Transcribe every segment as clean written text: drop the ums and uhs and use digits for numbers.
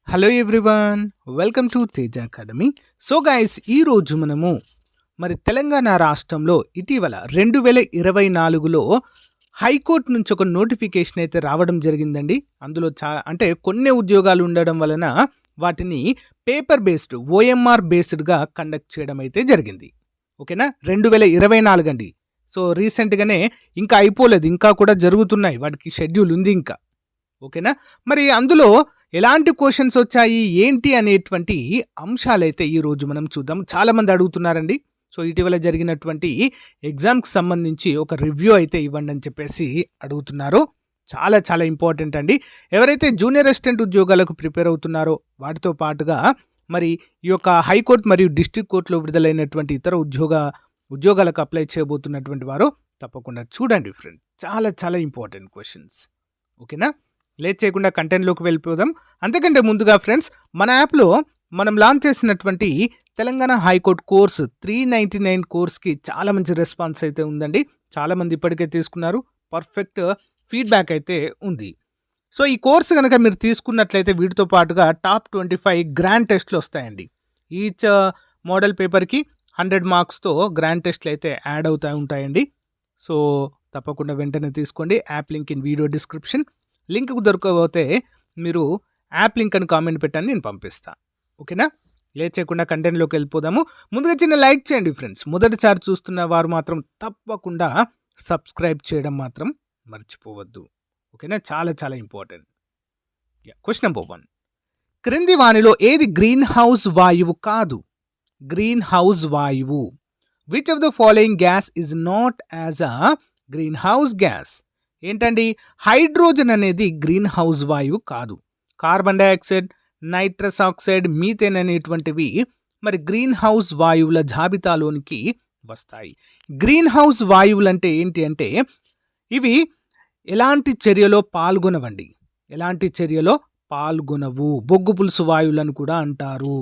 Hello everyone, welcome to Teja academy. So guys, ఈరోజు మనము తెలంగాణ రాష్ట్రంలో ఇటీవల 2024లో హైకోర్టు నుంచి ఒక నోటిఫికేషన్ అయితే రావడం జరిగిందండి. అందులో కొన్ని ఉద్యోగాలు ఉండడం వలన వాటిని పేపర్ బేస్డ్ ఓఎంఆర్ బేస్డ్గా కండక్ట్ చేయడం అయితే జరిగింది. ఓకేనా, 2024 అండి. సో రీసెంట్గానే ఇంకా అయిపోలేదు, ఇంకా కూడా జరుగుతున్నాయి, వాటికి షెడ్యూల్ ఉంది ఇంకా. ఓకేనా, మరి అందులో ఎలాంటి క్వశ్చన్స్ వచ్చాయి ఏంటి అనేటువంటి అంశాలైతే ఈరోజు మనం చూద్దాం. చాలామంది అడుగుతున్నారండి. సో ఇటీవల జరిగినటువంటి ఎగ్జామ్కి సంబంధించి ఒక రివ్యూ అయితే ఇవ్వండి అని చెప్పేసి అడుగుతున్నారు. చాలా చాలా ఇంపార్టెంట్ అండి. ఎవరైతే జూనియర్ అసిస్టెంట్ ఉద్యోగాలకు ప్రిపేర్ అవుతున్నారో వాటితో పాటుగా మరి ఈ యొక్క హైకోర్టు మరియు డిస్ట్రిక్ట్ కోర్టులో విడుదలైనటువంటి ఇతర ఉద్యోగాలకు అప్లై చేయబోతున్నటువంటి వారు తప్పకుండా చూడండి ఫ్రెండ్. చాలా చాలా ఇంపార్టెంట్ క్వశ్చన్స్. ఓకేనా, లేట్ చేయకుండా కంటెంట్లోకి వెళ్ళిపోదాం. అంతకంటే ముందుగా ఫ్రెండ్స్, మన యాప్లో మనం లాంచ్ చేసినటువంటి తెలంగాణ హైకోర్టు కోర్స్ 399 కోర్స్కి చాలా మంచి రెస్పాన్స్ అయితే ఉందండి. చాలామంది ఇప్పటికే తీసుకున్నారు, పర్ఫెక్ట్ ఫీడ్బ్యాక్ అయితే ఉంది. సో ఈ కోర్స్ కనుక మీరు తీసుకున్నట్లయితే వీటితో పాటుగా టాప్ 25 గ్రాండ్ టెస్ట్లు వస్తాయండి. ఈచ్ మోడల్ పేపర్కి 100 మార్క్స్తో గ్రాండ్ టెస్ట్లు అయితే యాడ్ అవుతూ ఉంటాయండి. సో తప్పకుండా వెంటనే తీసుకోండి. App link in video description. లింక్కు దొరకకపోతే మీరు యాప్ లింక్ అని కామెంట్ పెట్టండి, నేను పంపిస్తాను. ఓకేనా, లేట్ చేయకుండా కంటెంట్లోకి వెళ్ళిపోదాము. ముందుగా చిన్న లైక్ చేయండి ఫ్రెండ్స్. మొదటిసారి చూస్తున్న వారు మాత్రం తప్పకుండా సబ్స్క్రైబ్ చేయడం మాత్రం మర్చిపోవద్దు. ఓకేనా, చాలా చాలా ఇంపార్టెంట్. క్వశ్చన్ నెంబర్ 1, క్రింది వానిలో ఏది గ్రీన్ హౌస్ వాయువు కాదు? గ్రీన్ హౌస్ వాయువు. Which of the following gas is not as a green house gas? ఏంటండి, హైడ్రోజన్ అనేది గ్రీన్ హౌస్ వాయువు కాదు. Carbon dioxide, nitrous oxide, methane అనేటువంటివి మరి గ్రీన్ హౌస్ వాయువుల జాబితాలోనికి వస్తాయి. గ్రీన్ హౌస్ వాయువులు అంటే ఏంటి అంటే ఇవి ఎలాంటి చర్యలో పాల్గొనవండి, ఎలాంటి చర్యలో పాల్గొనవు. బొగ్గు పులుసు వాయువులను కూడా అంటారు.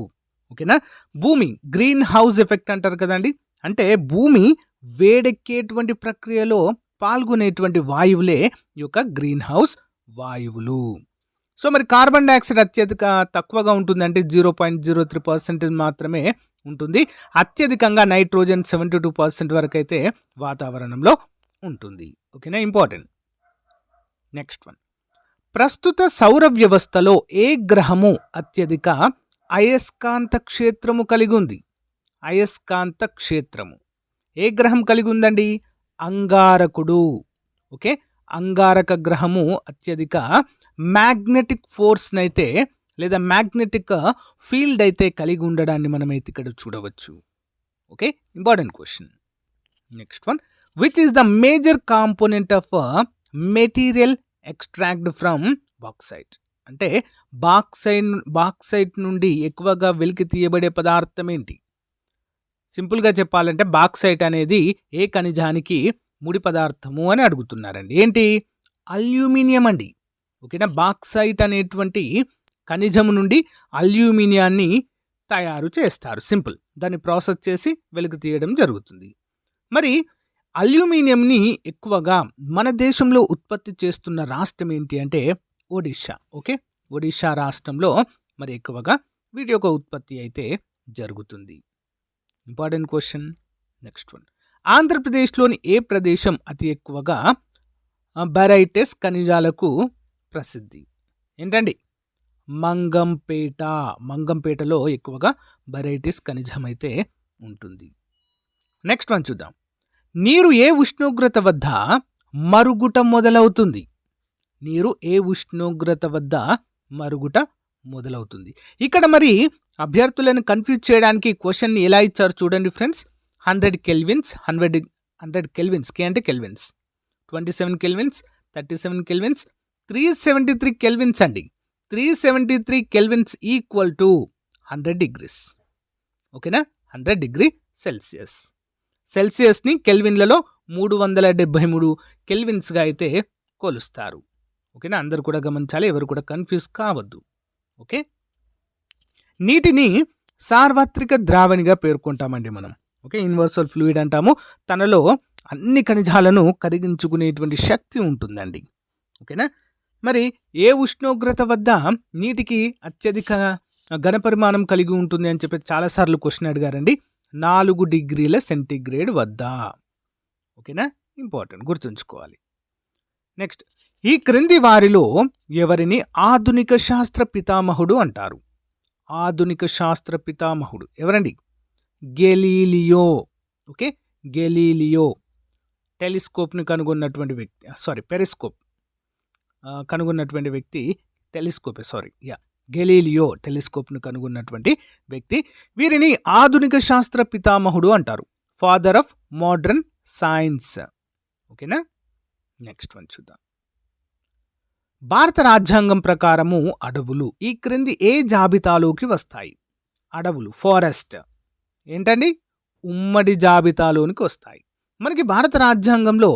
ఓకేనా, భూమి గ్రీన్ హౌస్ ఎఫెక్ట్ అంటారు కదండి. అంటే భూమి వేడెక్కేటువంటి ప్రక్రియలో పాల్గొనేటువంటి వాయువులే ఈ యొక్క గ్రీన్ హౌస్ వాయువులు. సో మరి కార్బన్ డైఆక్సైడ్ అత్యధిక తక్కువగా ఉంటుందంటే 0.03% మాత్రమే ఉంటుంది. అత్యధికంగా నైట్రోజన్ 72% వరకు అయితే వాతావరణంలో ఉంటుంది. ఓకేనా, ఇంపార్టెంట్. నెక్స్ట్ వన్, ప్రస్తుత సౌర వ్యవస్థలో ఏ గ్రహము అత్యధిక అయస్కాంత క్షేత్రము కలిగి ఉంది? అయస్కాంత క్షేత్రము ఏ గ్రహం కలిగి ఉందండి? అంగారకుడు. ఓకే, అంగారక గ్రహము అత్యధిక మ్యాగ్నెటిక్ ఫోర్స్ అయితే లేదా మ్యాగ్నెటిక్ ఫీల్డ్ అయితే కలిగి ఉండడాన్ని మనమైతే ఇక్కడ చూడవచ్చు. Okay, important question. Next one, which is the major component of material extract from bauxite? అంటే బాక్సైట్ నుండి ఎక్కువగా వెలికి తీయబడే పదార్థం ఏంటి? సింపుల్గా చెప్పాలంటే బాక్సైట్ అనేది ఏ ఖనిజానికి ముడి పదార్థము అని అడుగుతున్నారండి. ఏంటి? అల్యూమినియం అండి. ఓకేనా, బాక్సైట్ అనేటువంటి ఖనిజము నుండి అల్యూమినియాన్ని తయారు చేస్తారు. సింపుల్, దాన్ని ప్రాసెస్ చేసి వెలికి తీయడం జరుగుతుంది. మరి అల్యూమినియంని ఎక్కువగా మన దేశంలో ఉత్పత్తి చేస్తున్న రాష్ట్రం ఏంటి అంటే ఒడిషా. ఓకే, ఒడిషా రాష్ట్రంలో మరి ఎక్కువగా వీటి యొక్క ఉత్పత్తి అయితే జరుగుతుంది. Important question. నెక్స్ట్ వన్, ఆంధ్రప్రదేశ్లోని ఏ ప్రదేశం అతి ఎక్కువగా బరైటస్ ఖనిజాలకు ప్రసిద్ధి? ఏంటండి? మంగంపేట. మంగంపేటలో ఎక్కువగా బరైటస్ ఖనిజం అయితే ఉంటుంది. నెక్స్ట్ వన్ చూద్దాం. నీరు ఏ ఉష్ణోగ్రత వద్ద మరుగుట మొదలవుతుంది? నీరు ఏ ఉష్ణోగ్రత వద్ద మరుగుట మొదలవుతుంది? ఇక్కడ మరి అభ్యర్థులను కన్ఫ్యూజ్ చేయడానికి క్వశ్చన్ని ఎలా ఇచ్చారు చూడండి ఫ్రెండ్స్. 100 కెల్విన్స్, 100 కెల్విన్స్, కే అంటే కెల్విన్స్, 27 కెల్విన్స్, 37 కెల్విన్స్, 373 కెల్విన్స్ అండి. 373 కెల్విన్స్ ఈక్వల్ టు 100 డిగ్రీస్. ఓకేనా, 100 డిగ్రీ సెల్సియస్. సెల్సియస్ని కెల్విన్లలో 373 కెల్విన్స్గా అయితే కొలుస్తారు. ఓకేనా, అందరు కూడా గమనించాలి, ఎవరు కూడా కన్ఫ్యూజ్ కావద్దు. ఓకే, నీటిని సార్వత్రిక ద్రావణిగా పేర్కొంటామండి మనం. ఓకే, యూనివర్సల్ ఫ్లూయిడ్ అంటాము. తనలో అన్ని ఖనిజాలను కరిగించుకునేటువంటి శక్తి ఉంటుందండి. ఓకేనా, మరి ఏ ఉష్ణోగ్రత వద్ద నీటికి అత్యధిక ఘనపరిమాణం కలిగి ఉంటుంది అని చెప్పి చాలాసార్లు క్వశ్చన్ అడిగారండి. 4 డిగ్రీల సెంటీగ్రేడ్ వద్ద. ఓకేనా, ఇంపార్టెంట్, గుర్తుంచుకోవాలి. నెక్స్ట్, ఈ క్రింది వారిలో ఎవరిని ఆధునిక శాస్త్ర పితామహుడు అంటారు? ఆధునిక శాస్త్ర పితామహుడు ఎవరండి? గెలీలియో. ఓకే, గెలీలియో టెలిస్కోప్ని కనుగొన్నటువంటి వ్యక్తి, పెరిస్కోప్ కనుగొన్నటువంటి వ్యక్తి గెలీలియో టెలిస్కోప్ను కనుగొన్నటువంటి వ్యక్తి. వీరిని ఆధునిక శాస్త్ర పితామహుడు అంటారు, ఫాదర్ ఆఫ్ మోడర్న్ సైన్స్. ఓకేనా, నెక్స్ట్ వన్ చూద్దాం. భారత రాజ్యాంగం ప్రకారము అడవులు ఈ క్రింది ఏ జాబితాలోకి వస్తాయి? అడవులు, ఫారెస్ట్ ఏంటండి? ఉమ్మడి జాబితాలోనికి వస్తాయి. మనకి భారత రాజ్యాంగంలో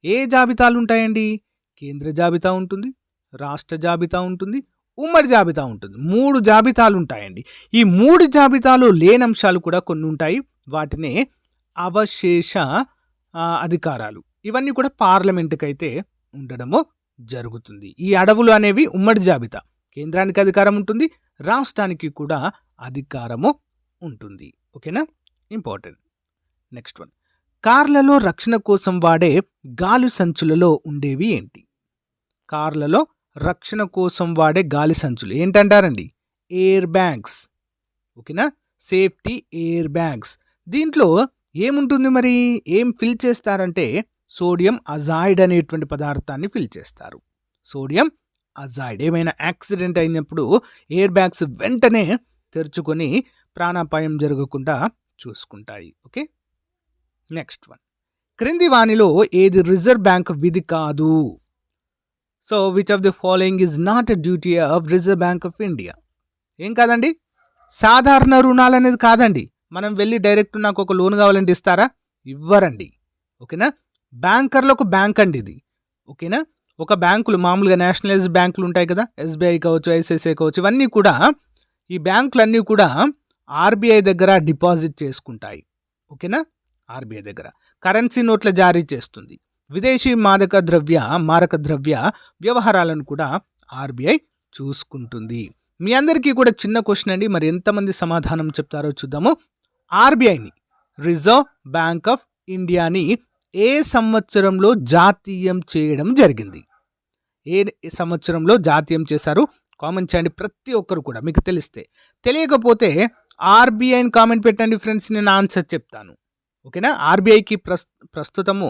ఏ జాబితాలు ఉంటాయండి? కేంద్ర జాబితా ఉంటుంది, రాష్ట్ర జాబితా ఉంటుంది, ఉమ్మడి జాబితా ఉంటుంది. 3 జాబితాలు ఉంటాయండి. ఈ 3 జాబితాలు లేని అంశాలు కూడా కొన్ని ఉంటాయి. వాటినే అవశేష అధికారాలు. ఇవన్నీ కూడా పార్లమెంటుకి అయితే ఉండడము జరుగుతుంది. ఈ అడవులు అనేవి ఉమ్మడి జాబితా. కేంద్రానికి అధికారం ఉంటుంది, రాష్ట్రానికి కూడా అధికారము ఉంటుంది. ఓకేనా, ఇంపార్టెంట్. నెక్స్ట్ వన్, కార్లలో రక్షణ కోసం వాడే గాలి సంచులలో ఉండేవి ఏంటి? కార్లలో రక్షణ కోసం వాడే గాలి సంచులు ఏంటంటారండి? Air bags. ఓకేనా, సేఫ్టీ ఎయిర్ బ్యాగ్స్. దీంట్లో ఏముంటుంది మరి? ఏం ఫిల్ చేస్తారంటే సోడియం అజాయిడ్ అనేటువంటి పదార్థాన్ని ఫిల్ చేస్తారు. సోడియం అజాయిడ్. ఏమైనా యాక్సిడెంట్ అయినప్పుడు ఎయిర్ బ్యాగ్స్ వెంటనే తెరుచుకొని ప్రాణాపాయం జరగకుండా చూసుకుంటాయి. ఓకే, నెక్స్ట్ వన్, క్రింది వానిలో ఏది రిజర్వ్ బ్యాంక్ విధి కాదు? So which of the following is not a duty of reserve bank of India? ఏం కాదండి? సాధారణ రుణాలు అనేది కాదండి. మనం వెళ్ళి డైరెక్ట్ నాకు ఒక లోన్ కావాలంటే ఇస్తారా? ఇవ్వరండి. ఓకేనా, బ్యాంకర్లకు బ్యాంక్ అండి ఇది. ఓకేనా, ఒక బ్యాంకులు మామూలుగా నేషనలైజ్ బ్యాంకులు ఉంటాయి కదా, ఎస్బీఐ కావచ్చు, ఐసిఐసిఐ కావచ్చు, ఇవన్నీ కూడా, ఈ బ్యాంకులన్నీ కూడా ఆర్బీఐ దగ్గర డిపాజిట్ చేసుకుంటాయి. ఓకేనా, ఆర్బీఐ దగ్గర కరెన్సీ నోట్ల జారీ చేస్తుంది. విదేశీ మారక ద్రవ్య వ్యవహారాలను కూడా ఆర్బీఐ చూసుకుంటుంది. మీ అందరికీ కూడా చిన్న క్వశ్చన్ అండి, మరి ఎంతమంది సమాధానం చెప్తారో చూద్దాము. ఆర్బీఐని, రిజర్వ్ బ్యాంక్ ఆఫ్ ఇండియాని ఏ సంవత్సరంలో జాతీయం చేయడం జరిగింది? ఏ సంవత్సరంలో జాతీయం చేశారు? కామెంట్ చేయండి ప్రతి ఒక్కరు కూడా, మీకు తెలిస్తే. తెలియకపోతే ఆర్బీఐని కామెంట్ పెట్టండి ఫ్రెండ్స్, నేను ఆన్సర్ చెప్తాను. ఓకేనా, ఆర్బీఐకి ప్రస్తుతము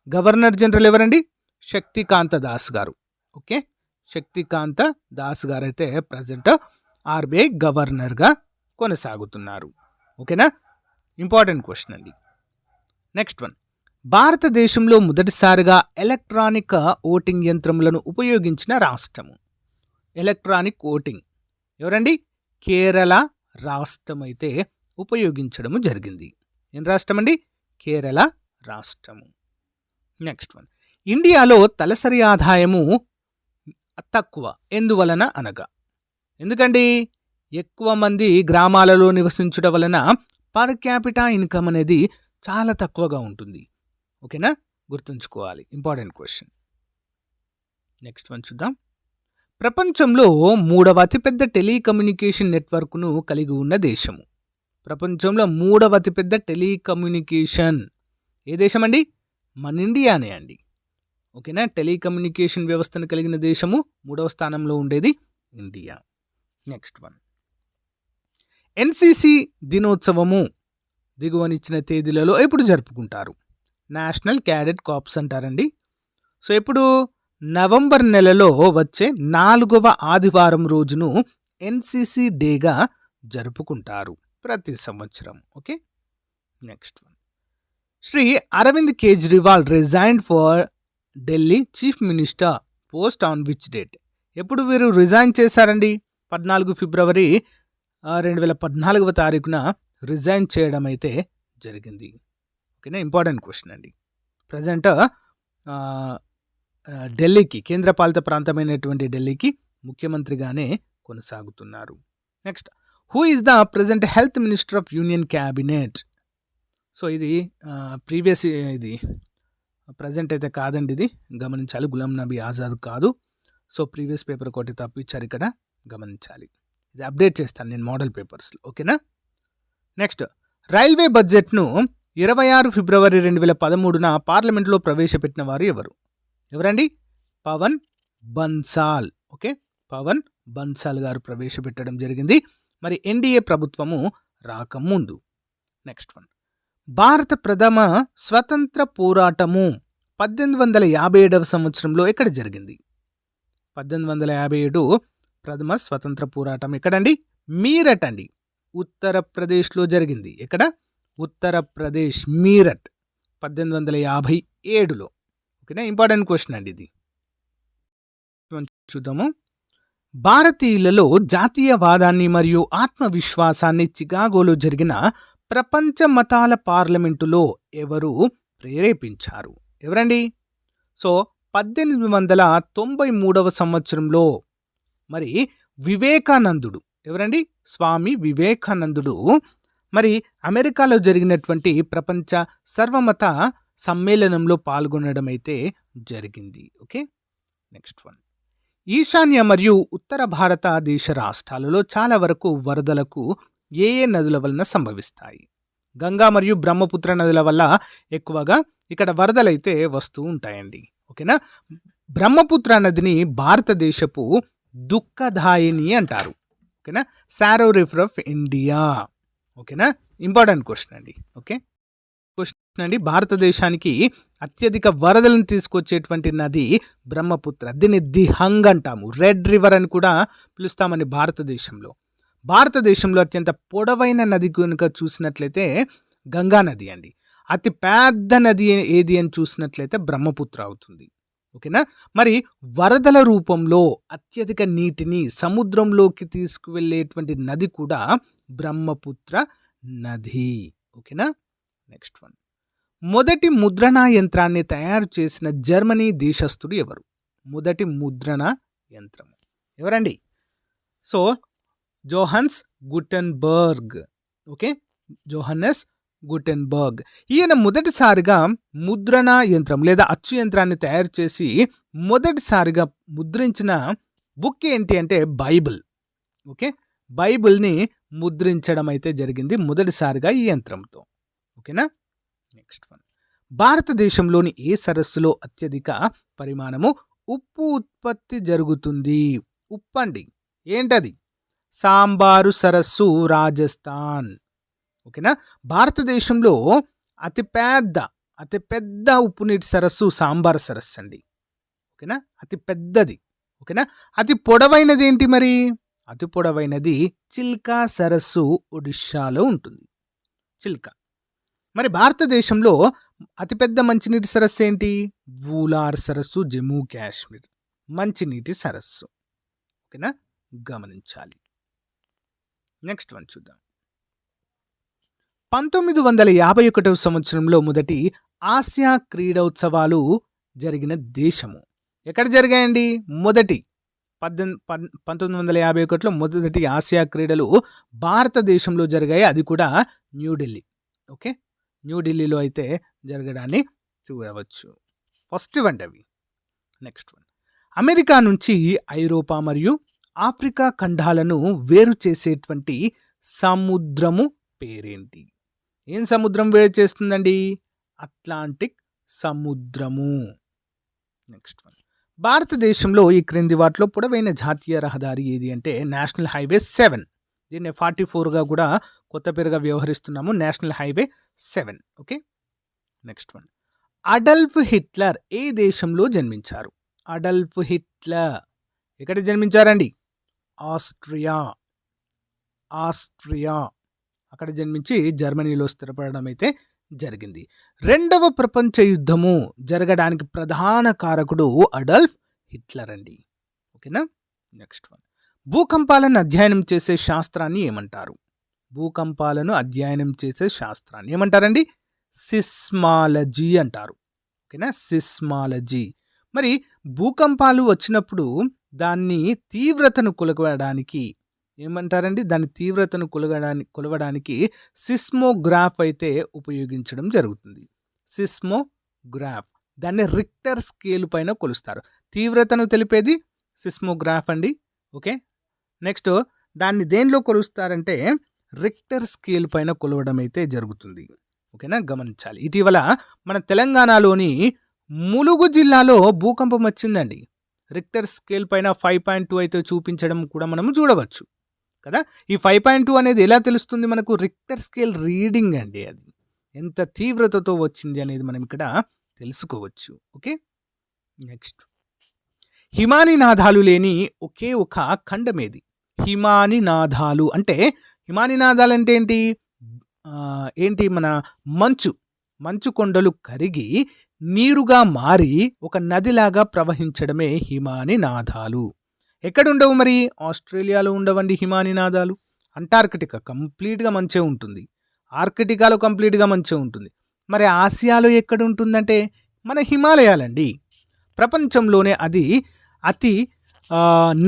గవర్నర్ జనరల్ ఎవరండి? శక్తికాంత దాస్ గారు. ఓకే, శక్తికాంత దాస్ గారు అయితే ప్రజెంట్ ఆర్బీఐ గవర్నర్గా కొనసాగుతున్నారు. ఓకేనా, ఇంపార్టెంట్ క్వశ్చన్ అండి. నెక్స్ట్ వన్, భారతదేశంలో మొదటిసారిగా ఎలక్ట్రానిక్ ఓటింగ్ యంత్రములను ఉపయోగించిన రాష్ట్రము? ఎలక్ట్రానిక్ ఓటింగ్ ఎవరండి? కేరళ రాష్ట్రం అయితే ఉపయోగించడము జరిగింది. ఏం రాష్ట్రం అండి? కేరళ రాష్ట్రము. నెక్స్ట్ వన్, ఇండియాలో తలసరి ఆదాయము తక్కువ ఎందువలన అనగా? ఎందుకండి? ఎక్కువ మంది గ్రామాలలో నివసించడం వలన పర్ క్యాపిటా ఇన్కమ్ అనేది చాలా తక్కువగా ఉంటుంది. ఓకేనా, గుర్తుంచుకోవాలి, ఇంపార్టెంట్ క్వశ్చన్. నెక్స్ట్ వన్ చూద్దాం. ప్రపంచంలో 3వ అతిపెద్ద టెలికమ్యూనికేషన్ నెట్వర్క్ను కలిగి ఉన్న దేశము? ప్రపంచంలో 3వ అతిపెద్ద టెలికమ్యూనికేషన్ ఏ దేశం అండి? మన ఇండియానే అండి. ఓకేనా, టెలికమ్యూనికేషన్ వ్యవస్థను కలిగిన దేశము 3వ స్థానంలో ఉండేది ఇండియా. నెక్స్ట్ వన్, ఎన్సిసి దినోత్సవము దిగువనిచ్చిన తేదీలలో ఎప్పుడు జరుపుకుంటారు? నేషనల్ క్యాడెట్ కార్ప్స్ అంటారండి. సో ఎప్పుడు? నవంబర్ నెలలో వచ్చే 4వ ఆదివారం రోజును ఎన్సిసి డేగా జరుపుకుంటారు ప్రతి సంవత్సరం. Okay, next one, Shri Arvind Kejriwal resigned for Delhi chief minister post on which date? ఎప్పుడు వీరు రిజైన్ చేశారండి? 14 ఫిబ్రవరి 2014వ తారీఖున రిజైన్ చేయడం అయితే జరిగింది. ఓకేనా, ఇంపార్టెంట్ క్వశ్చన్ అండి. ప్రజెంట్ ఢిల్లీకి, కేంద్రపాలిత ప్రాంతమైనటువంటి ఢిల్లీకి ముఖ్యమంత్రిగానే కొనసాగుతున్నారు. Next, who is the present health minister of union cabinet? So ఇది ప్రీవియస్, ఇది ప్రజెంట్ అయితే కాదండి, ఇది గమనించాలి. గులాం నబీ ఆజాద్ కాదు. సో ప్రీవియస్ పేపర్ ఒకటి తప్పించారు ఇక్కడ, గమనించాలి. ఇది అప్డేట్ చేస్తాను నేను మోడల్ పేపర్స్లో. ఓకేనా. నెక్స్ట్, రైల్వే బడ్జెట్ను 26 ఫిబ్రవరి 2013 పార్లమెంట్లో ప్రవేశపెట్టిన వారు ఎవరు? ఎవరండి? పవన్ బన్సాల్. ఓకే, పవన్ బన్సాల్ గారు ప్రవేశపెట్టడం జరిగింది. మరి ఎన్డీఏ ప్రభుత్వము రాకముందు. నెక్స్ట్ వన్, భారత ప్రథమ స్వతంత్ర పోరాటము 1857 సంవత్సరంలో ఎక్కడ జరిగింది? 1857 ప్రథమ స్వతంత్ర పోరాటం ఎక్కడండి? మీరట్ అండి, ఉత్తరప్రదేశ్లో జరిగింది. ఎక్కడ? ఉత్తరప్రదేశ్, మీరట్, 1857లో. ఓకేనా, ఇంపార్టెంట్ క్వశ్చన్ అండి ఇది. చూద్దాము. భారతీయులలో జాతీయవాదాన్ని మరియు ఆత్మవిశ్వాసాన్ని చికాగోలో జరిగిన ప్రపంచ మతాల పార్లమెంటులో ఎవరు ప్రేరేపించారు? ఎవరండి? సో 1893 సంవత్సరంలో మరి వివేకానందుడు. ఎవరండి? స్వామి వివేకానందుడు మరి అమెరికాలో జరిగినటువంటి ప్రపంచ సర్వమత సమ్మేళనంలో పాల్గొనడం అయితే జరిగింది. ఓకే, నెక్స్ట్ వన్, ఈశాన్య మరియు ఉత్తర భారతదేశ రాష్ట్రాలలో చాలా వరకు వరదలకు ఏ ఏ నదుల వలన సంభవిస్తాయి? గంగా మరియు బ్రహ్మపుత్ర నదుల వల్ల ఎక్కువగా ఇక్కడ వరదలైతే వస్తూ ఉంటాయండి. ఓకేనా. బ్రహ్మపుత్ర నదిని భారతదేశపు దుఃఖదాయిని అంటారు. ఓకేనా, సారో రివర్ ఆఫ్ ఇండియా. ఓకేనా, ఇంపార్టెంట్ క్వశ్చన్ అండి. ఓకే, క్వశ్చన్ అండి. భారతదేశానికి అత్యధిక వరదలను తీసుకొచ్చేటువంటి నది బ్రహ్మపుత్ర. దీన్ని దిహంగ్ అంటాము, రెడ్ రివర్ అని కూడా పిలుస్తామని భారతదేశంలో. భారతదేశంలో అత్యంత పొడవైన నది కనుక చూసినట్లయితే గంగా నది అండి. అతి పెద్ద నది ఏది అని చూసినట్లయితే బ్రహ్మపుత్ర అవుతుంది. ఓకేనా. మరి వరదల రూపంలో అత్యధిక నీటిని సముద్రంలోకి తీసుకువెళ్ళేటువంటి నది కూడా బ్రహ్మపుత్ర నది. ఓకేనా. నెక్స్ట్ వన్, మొదటి ముద్రణా యంత్రాన్ని తయారు చేసిన జర్మనీ దేశస్థుడు ఎవరు? మొదటి ముద్రణ యంత్రము ఎవరండి? So Johannes Gutenberg. Okay, Johannes Gutenberg. ఈయన మొదటిసారిగా ముద్రణ యంత్రం లేదా అచ్చు యంత్రాన్ని తయారు చేసి మొదటిసారిగా ముద్రించిన బుక్ ఏంటి అంటే బైబిల్. ఓకే, బైబిల్ని ముద్రించడం అయితే జరిగింది మొదటిసారిగా ఈ యంత్రంతో. ఓకేనా. నెక్స్ట్ వన్, భారతదేశంలోని ఏ సరస్సులో అత్యధిక పరిమాణము ఉప్పు ఉత్పత్తి జరుగుతుంది? ఉప్పు అండి. ఏంటది? సాంబారు సరస్సు, రాజస్థాన్. ఓకేనా. భారతదేశంలో అతిపెద్ద ఉప్పు నీటి సరస్సు సాంబార్ సరస్సు అండి. ఓకేనా, అతి పెద్దది. ఓకేనా. అతి పొడవైనది ఏంటి మరి? అతి పొడవైనది చిల్కా సరస్సు, ఒడిషాలో ఉంటుంది. చిల్కా. మరి భారతదేశంలో అతిపెద్ద మంచినీటి సరస్సు ఏంటి? వూలార్ సరస్సు, జమ్మూ కాశ్మీర్ మంచినీటి సరస్సు. ఓకేనా, గమనించాలి. నెక్స్ట్ వన్ చూద్దాం. 1951 సంవత్సరంలో మొదటి ఆసియా క్రీడోత్సవాలు జరిగిన దేశము ఎక్కడ జరిగాయండి? మొదటి 1951లో మొదటి ఆసియా క్రీడలు భారతదేశంలో జరిగాయి. అది కూడా న్యూఢిల్లీ. ఓకే, న్యూఢిల్లీలో అయితే జరగడాన్ని చూడవచ్చు. ఫస్ట్ వన్ అవి. నెక్స్ట్ వన్, అమెరికా నుంచి ఐరోపా మరియు ఆఫ్రికా ఖండాలను వేరు చేసేటువంటి సముద్రము పేరేంటి? ఏం సముద్రం వేరు చేస్తుందండి? అట్లాంటిక్ సముద్రము. నెక్స్ట్ వన్, భారతదేశంలో ఈ క్రింది వాటిలో పొడవైన జాతీయ రహదారి ఏది అంటే నేషనల్ హైవే 7. దీన్ని 44గా కూడా కొత్త పేరుగా వ్యవహరిస్తున్నాము, national highway 7. Okay, next one, Adolf Hitler ఏ దేశంలో జన్మించారు? అడల్ఫ్ హిట్లర్ ఎక్కడ జన్మించారండి? ఆస్ట్రియా. అక్కడ జన్మించి జర్మనీలో స్థిరపడడం అయితే జరిగింది. రెండవ ప్రపంచ యుద్ధము జరగడానికి ప్రధాన కారకుడు అడల్ఫ్ హిట్లర్ అండి. ఓకేనా. నెక్స్ట్ వన్, భూకంపాలను అధ్యయనం చేసే శాస్త్రాన్ని ఏమంటారు? భూకంపాలను అధ్యయనం చేసే శాస్త్రాన్ని ఏమంటారండి? సిస్మాలజీ అంటారు. ఓకేనా, సిస్మాలజీ. మరి భూకంపాలు వచ్చినప్పుడు దాన్ని తీవ్రతను కొలవడానికి ఏమంటారండి? దాని తీవ్రతను కొలవడానికి సిస్మోగ్రాఫ్ అయితే ఉపయోగించడం జరుగుతుంది. సిస్మోగ్రాఫ్, దాన్ని రిక్టర్ స్కేల్ పైన కొలుస్తారు. తీవ్రతను తెలిపేది సిస్మోగ్రాఫ్ అండి. ఓకే. నెక్స్ట్ దాన్ని దేనిలో కొలుస్తారంటే రిక్టర్ స్కేల్ పైన కొలవడం అయితే జరుగుతుంది. ఓకేనా, గమనించాలి. ఇటీవల మన తెలంగాణలోని ములుగు జిల్లాలో భూకంపం వచ్చిందండి. రిక్టర్ స్కేల్ పైన 5.2 అయితే చూపించడం కూడా మనము చూడవచ్చు కదా. ఈ 5.2 అనేది ఎలా తెలుస్తుంది మనకు? రిక్టర్ స్కేల్ రీడింగ్ అండి. అది ఎంత తీవ్రతతో వచ్చింది అనేది మనం ఇక్కడ తెలుసుకోవచ్చు. ఓకే. నెక్స్ట్, హిమానినాదాలు లేని ఒకే ఒక ఖండం ఏది? హిమానినాదాలు అంటే ఏంటి? ఏంటి మన మంచు కొండలు కరిగి నీరుగా మారి ఒక నదిలాగా ప్రవహించడమే హిమానినాదాలు. ఎక్కడుండవు మరి? ఆస్ట్రేలియాలో ఉండవండి హిమానినాదాలు. అంటార్కిటికా కంప్లీట్గా మంచే ఉంటుంది. ఆర్కిటికాలో కంప్లీట్గా మంచే ఉంటుంది. మరి ఆసియాలో ఎక్కడ ఉంటుందంటే మన హిమాలయాలండి. ప్రపంచంలోనే అది అతి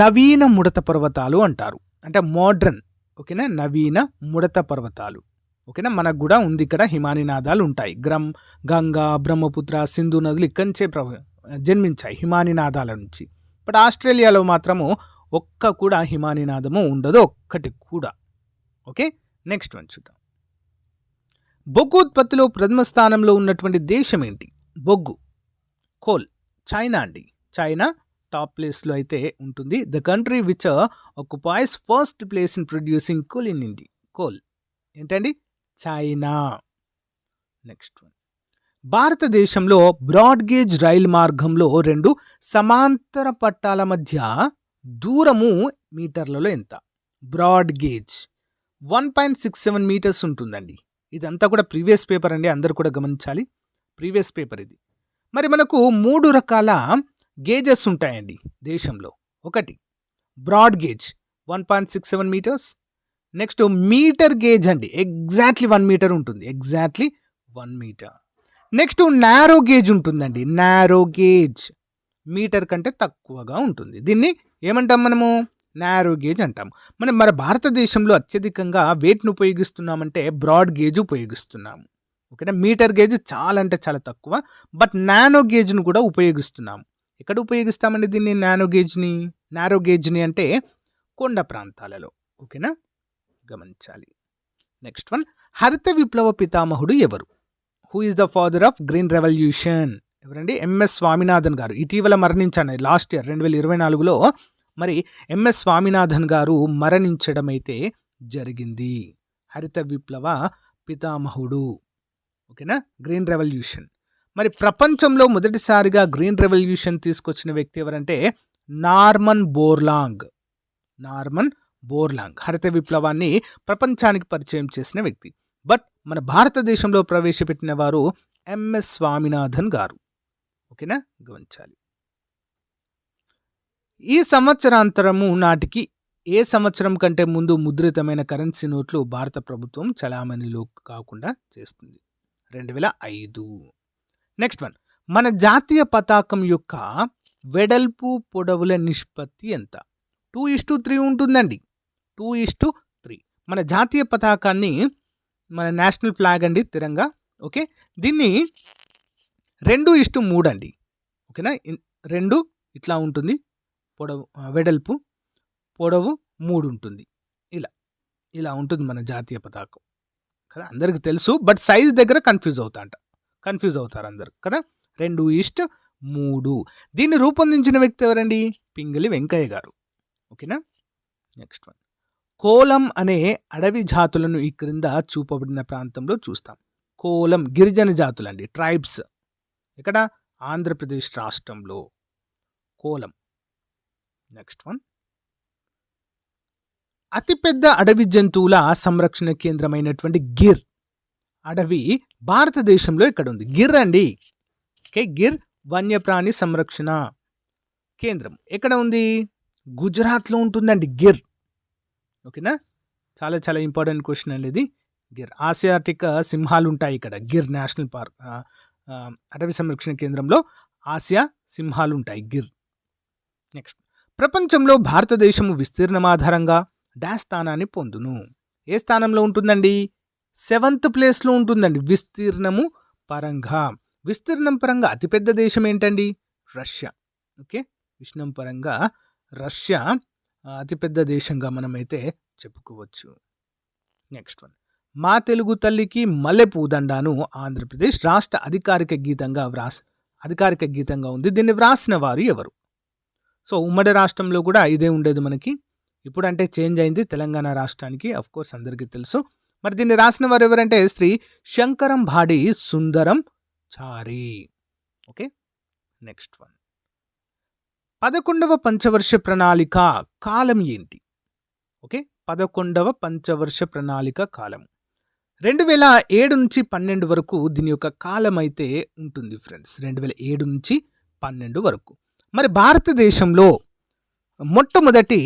నవీన ముడత పర్వతాలు అంటారు. అంటే మోడ్రన్, ఓకేనా, నవీన ముడత పర్వతాలు. ఓకేనా, మనకు కూడా ఉంది ఇక్కడ హిమానినాదాలు ఉంటాయి. గంగా, బ్రహ్మపుత్ర, సింధు నదులు ఇక్కడి నుంచే జన్మించాయి హిమానినాదాల నుంచి. బట్ ఆస్ట్రేలియాలో మాత్రము ఒక్క కూడా హిమానినాదము ఉండదు, ఒక్కటి కూడా. ఓకే. నెక్స్ట్ వన్ చూద్దాం. బొగ్గు ఉత్పత్తిలో ప్రథమ స్థానంలో ఉన్నటువంటి దేశం ఏంటి? బొగ్గు, కోల్, చైనా అండి. చైనా టాప్ ప్లేస్లో అయితే ఉంటుంది. The country which occupies first place in producing coal in India. Coal ఏంటండి? చైనా. Next one. భారతదేశంలో బ్రాడ్ గేజ్ రైలు మార్గంలో 2 సమాంతర పట్టాల మధ్య దూరము మీటర్లలో ఎంత? బ్రాడ్ గేజ్ 1.67 మీటర్స్ ఉంటుందండి. ఇదంతా కూడా ప్రీవియస్ పేపర్ అండి, అందరు కూడా గమనించాలి. ప్రీవియస్ పేపర్ ఇది. మరి మనకు 3 రకాల గేజెస్ ఉంటాయండి దేశంలో. ఒకటి broad gauge 1.67 metres. Next metre gauge అండి, ఎగ్జాక్ట్లీ 1 మీటర్ ఉంటుంది. Exactly 1 metre. Next narrow gauge ఉంటుందండి. నారో గేజ్ మీటర్ కంటే తక్కువగా ఉంటుంది. దీన్ని ఏమంటాం మనము? నారో గేజ్ అంటాం. మన భారతదేశంలో అత్యధికంగా వేటిని ఉపయోగిస్తున్నామంటే బ్రాడ్ గేజ్ ఉపయోగిస్తున్నాము. ఓకేనా, మీటర్ గేజ్ చాలా అంటే చాలా తక్కువ. బట్ నానో గేజ్ను కూడా ఉపయోగిస్తున్నాము. ఎక్కడ ఉపయోగిస్తామండి దీన్ని? నారో గేజ్ని అంటే కొండ ప్రాంతాలలో. ఓకేనా, గమనించాలి. Next one. హరిత విప్లవ పితామహుడు ఎవరు? Who is the father of green revolution? ఎవరండి? ఎంఎస్ స్వామినాథన్ గారు. ఇటీవల మరణించాను, లాస్ట్ ఇయర్ 2024లో మరి ఎంఎస్ స్వామినాథన్ గారు మరణించడం అయితే జరిగింది. హరిత విప్లవ పితామహుడు. ఓకేనా, గ్రీన్ రెవల్యూషన్. మరి ప్రపంచంలో మొదటిసారిగా గ్రీన్ రెవల్యూషన్ తీసుకొచ్చిన వ్యక్తి ఎవరంటే నార్మన్ బోర్లాంగ్. హరిత విప్లవాన్ని ప్రపంచానికి పరిచయం చేసిన వ్యక్తి. బట్ మన భారతదేశంలో ప్రవేశపెట్టిన వారు ఎంఎస్ స్వామినాథన్ గారు. ఓకేనా, గమనించాలి. ఈ సంవత్సరాంతరము నాటికి ఏ సంవత్సరం కంటే ముందు ముద్రితమైన కరెన్సీ నోట్లు భారత ప్రభుత్వం చలామణిలో కాకుండా చేస్తుంది? 2005. Next one. మన జాతీయ పతాకం యొక్క వెడల్పు పొడవుల నిష్పత్తి ఎంత? 2:3 ఉంటుందండి. 2:3. మన జాతీయ పతాకాన్ని, మన నేషనల్ ఫ్లాగ్ అండి, తిరంగా. ఓకే, దీన్ని 2:3 అండి. ఓకేనా, 2 ఇట్లా ఉంటుంది, వెడల్పు, పొడవు 3 ఉంటుంది. ఇలా ఉంటుంది మన జాతీయ పతాకం కదా, అందరికి తెలుసు. బట్ సైజ్ దగ్గర కన్ఫ్యూజ్ అవుతారు అందరు కదా. 2:3. దీన్ని రూపొందించిన వ్యక్తి ఎవరండి? పింగళి వెంకయ్య గారు. ఓకేనా. Next one. కోలం అనే అడవి జాతులను ఈ క్రింద చూపబడిన ప్రాంతంలో చూస్తాం. కోలం గిరిజన జాతులండి, ట్రైబ్స్. ఇక్కడ ఆంధ్రప్రదేశ్ రాష్ట్రంలో కోలం. Next one. అతిపెద్ద అడవి జంతువుల సంరక్షణ కేంద్రమైనటువంటి గిర్ అడవి భారతదేశంలో ఎక్కడ ఉంది? గిర్ అండి. ఓకే, గిర్ వన్యప్రాణి సంరక్షణ కేంద్రం ఎక్కడ ఉంది? గుజరాత్లో ఉంటుందండి గిర్. ఓకేనా, చాలా చాలా ఇంపార్టెంట్ క్వశ్చన్ అండి ఇది. గిర్ ఆసియాటిక్ సింహాలు ఉంటాయి ఇక్కడ. గిర్ నేషనల్ పార్క్ అటవీ సంరక్షణ కేంద్రంలో ఆసియా సింహాలు ఉంటాయి, గిర్. నెక్స్ట్. ప్రపంచంలో భారతదేశము విస్తీర్ణం ఆధారంగా డాష్ స్థానాన్ని పొందును. ఏ స్థానంలో ఉంటుందండి? 7th ప్లేస్లో ఉంటుందండి విస్తీర్ణం పరంగా. అతిపెద్ద దేశం ఏంటండి? రష్యా. ఓకే, విస్తీర్ణం పరంగా రష్యా అతిపెద్ద దేశంగా మనమైతే చెప్పుకోవచ్చు. నెక్స్ట్ వన్, మా తెలుగు తల్లికి మల్లెపూదండాను ఆంధ్రప్రదేశ్ రాష్ట్ర అధికారిక గీతంగా ఉంది. దీన్ని వ్రాసిన వారు ఎవరు? సో ఉమ్మడి రాష్ట్రంలో కూడా ఇదే ఉండేది మనకి. ఇప్పుడు అంటే చేంజ్ అయింది తెలంగాణ రాష్ట్రానికి, అఫ్ కోర్స్ అందరికీ తెలుసు. మరి దీన్ని రాసిన వారు ఎవరంటే శ్రీ శంకరం భాడి సుందరం చారి. ఓకే, నెక్స్ట్ వన్, 11వ పంచవర్ష ప్రణాళిక కాలం ఏంటి? ఓకే, 11వ పంచవర్ష ప్రణాళిక కాలం 2007 నుంచి 12 వరకు దీని యొక్క కాలం అయితే ఉంటుంది ఫ్రెండ్స్. 2007 నుంచి 12 వరకు. మరి భారతదేశంలో మొట్టమొదటి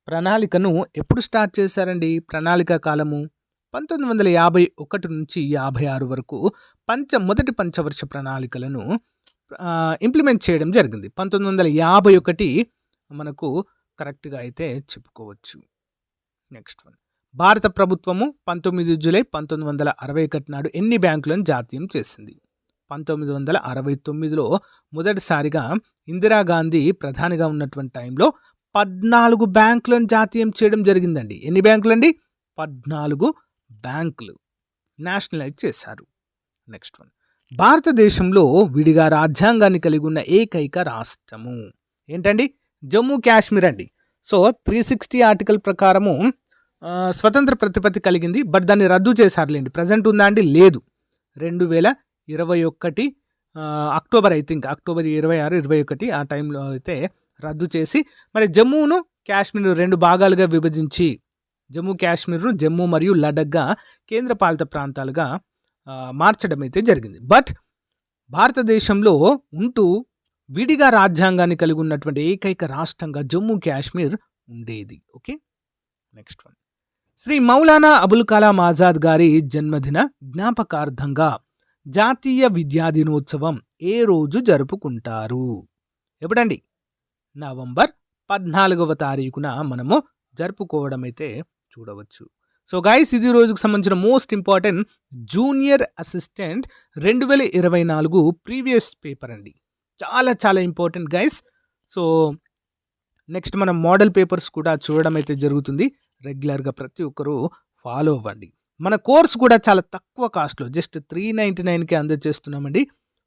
ప్రణాళికను ఎప్పుడు స్టార్ట్ చేశారండి? ప్రణాళిక కాలము 1951 నుంచి 56 వరకు మొదటి పంచవర్ష ప్రణాళికలను ఇంప్లిమెంట్ చేయడం జరిగింది. 1951 మనకు కరెక్ట్గా అయితే చెప్పుకోవచ్చు. నెక్స్ట్ వన్, భారత ప్రభుత్వము 19 జూలై 1961 నాడు ఎన్ని బ్యాంకులను జాతీయం చేసింది? 1969లో మొదటిసారిగా ఇందిరాగాంధీ ప్రధానిగా ఉన్నటువంటి టైంలో 14 బ్యాంకులను జాతీయం చేయడం జరిగిందండి. ఎన్ని బ్యాంకులు అండి? 14 బ్యాంకులు నేషనలైజ్ చేశారు. నెక్స్ట్ వన్, భారతదేశంలో విడిగా రాజ్యాంగాన్ని కలిగి ఉన్న ఏకైక రాష్ట్రము ఏంటండి? జమ్మూ కాశ్మీర్ అండి. సో 360 ఆర్టికల్ ప్రకారము స్వతంత్ర ప్రతిపత్తి కలిగింది, బట్ దాన్ని రద్దు చేశారులేండి. ప్రజెంట్ ఉందా అండి? లేదు. 2021 అక్టోబర్, అక్టోబర్ 26, 21 ఆ టైంలో అయితే రద్దు చేసి మరి జమ్మూను కాశ్మీర్ 2 భాగాలుగా విభజించి జమ్మూ కాశ్మీర్ను జమ్మూ మరియు లడఖ్గా కేంద్రపాలిత ప్రాంతాలుగా మార్చడం అయితే జరిగింది. బట్ భారతదేశంలో ఉంటూ విడిగా రాజ్యాంగాన్ని కలిగి ఉన్నటువంటి ఏకైక రాష్ట్రంగా జమ్మూ కాశ్మీర్ ఉండేది. Okay, next one, Shri Maulana Abul Kalam Azad గారి జన్మదిన జ్ఞాపకార్థంగా జాతీయ విద్యా దినోత్సవం ఏ రోజు జరుపుకుంటారు? ఎప్పుడండి? నవంబర్ 14వ తారీఖున మనము జరుపుకోవడం అయితే చూడవచ్చు. సో గైస్, ఇది రోజుకు సంబంధించిన most important junior assistant 2024 previous paper అండి. చాలా చాలా ఇంపార్టెంట్ గైస్. సో నెక్స్ట్ మనం మోడల్ పేపర్స్ కూడా చూడడం అయితే జరుగుతుంది. రెగ్యులర్గా ప్రతి ఒక్కరూ ఫాలో అవ్వండి. మన కోర్స్ కూడా చాలా తక్కువ కాస్ట్లో జస్ట్ 399కే అందజేస్తున్నామండి.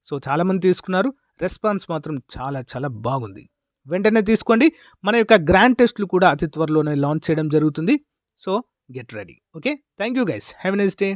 సో చాలామంది తీసుకున్నారు, రెస్పాన్స్ మాత్రం చాలా చాలా బాగుంది. వెంటనే తీసుకోండి. మన యొక్క గ్రాండ్ టెస్ట్లు కూడా అతి త్వరలోనే లాంచ్ చేయడం జరుగుతుంది. So get ready. Okay, thank you guys, have a nice day.